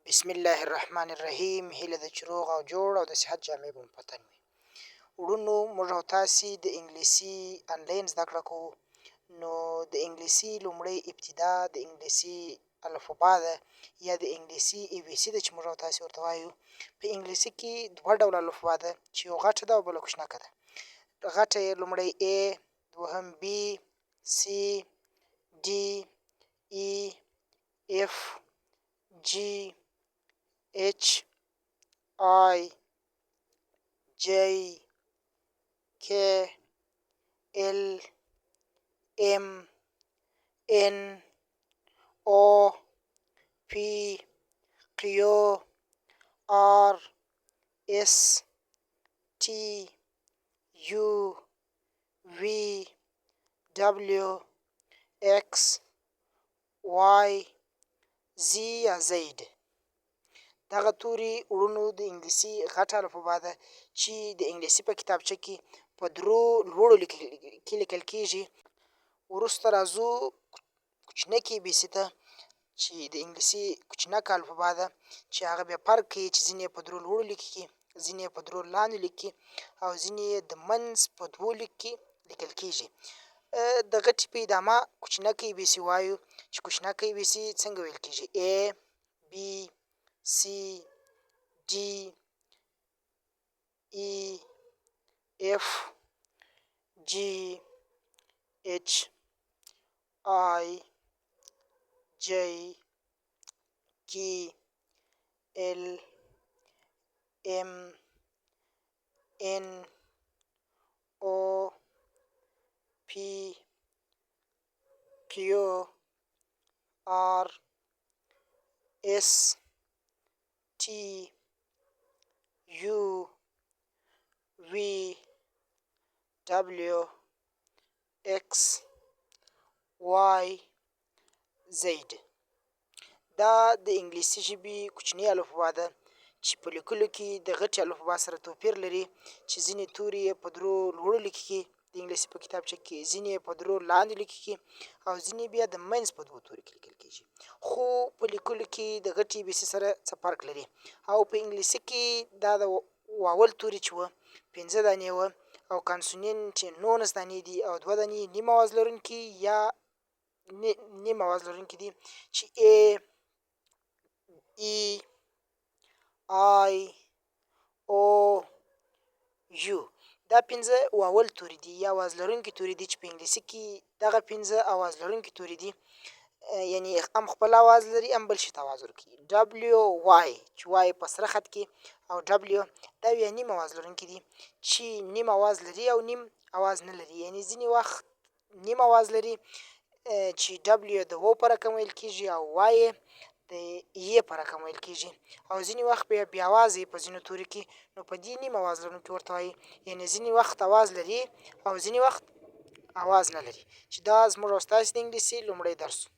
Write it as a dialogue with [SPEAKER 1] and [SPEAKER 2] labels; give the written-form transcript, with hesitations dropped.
[SPEAKER 1] بسم الله الرحمن الرحیم. هیله ده چې روغ او جوړ او د صحت جامې به مو په تن وي. وروڼو، موږ او تاسې د انګلیسي انلاین زده کړه کوو. نو د انګلیسي لومړۍ ابتدا د انګلیسي الفبا ده یا د انګلیسي ای بي سي ده چې موږ او تاسې ورته وایو. په انګلیسي کې دوه ډوله الفبا ده چې یو غټه ده او بله کوچنکه ده. غټه یې لومړی A، دوهم B، C، D، E، F، G، H، I، J، K، L، M، N، O، P، Q، R، S، T، U، V، W، X، Y، Z یا زید. دغه توري وروڼو د انګلیسي غټه الفبا ده چې د انګلیسي په کتابچه کې په درو لوړو کې لیکل کېږي. وروسته راځو کوچنکې بي سي ته چې د انګلیسي کوچنکه الفبا ده چې هغه بیا فرق کوي چې ځینې یې په درو لوړو لیکي، ځینې یې په درو لاندې لیکي او ځینې یې د منځ په دوو لیک کې لیکل کېږي. د غټې په ادامه کوچنکې بي سي وایو چې کوچنکې بي سي څنګه ویل کېږي: A، B، C، D، E، F، G، H، I، J، K، L، M، N، O، P، Q، R، S، T، U، V، W، X، Y، Z. دا د انګلیسي ژبې کوچنۍ الفبا ده چې په لیکلو کې د غټې الفبا سره توپیر لري چې ځینې توري یې په درو لوړو لیکي کې د انګلیسي په کتابچه کې، ځینې یې په درو لاندې لیکي کې او ځینې بیا د منځ په دوو تورو کې لیکل کېږي. خو په لیکلو کې د غټې بي سي سره څه فرق لري. او په انګلیسي کې دا د واول توري چې وه 5 دانې وه او کانسونین چې 19 دانې دي او 2 دانې نیم اواز لرونکي یا نیم اواز لرونکي دي چې A، E، I، O، U. دا 5 واول توري دي یا اواز لرونکي توري دي چې په انګلیسي کې دغه 5 اواز لرونکي توري دي، یعنې هم خپل اواز لري هم بل شي ته اواز ورکوي. W، Y چې Y په سره خط کې او W دا بیا نیم اواز لرونکي دي چې نیم اواز لري او نیم اواز نه لري، یعنې ځینې وخت نیم اواز لري چې W د و په رقم ویل کېږي او Y د ی په رقم ویل کېږي او ځینې وخت بیا اواز یې په ځینو توري کې نو په دې نیم اواز لرونکي ورته وایي، یعنې ځینې وخت اواز لري او ځینې وخت اواز نه لري. چې دا زموږ او ستاسې د انګلیسي لومړی درس و.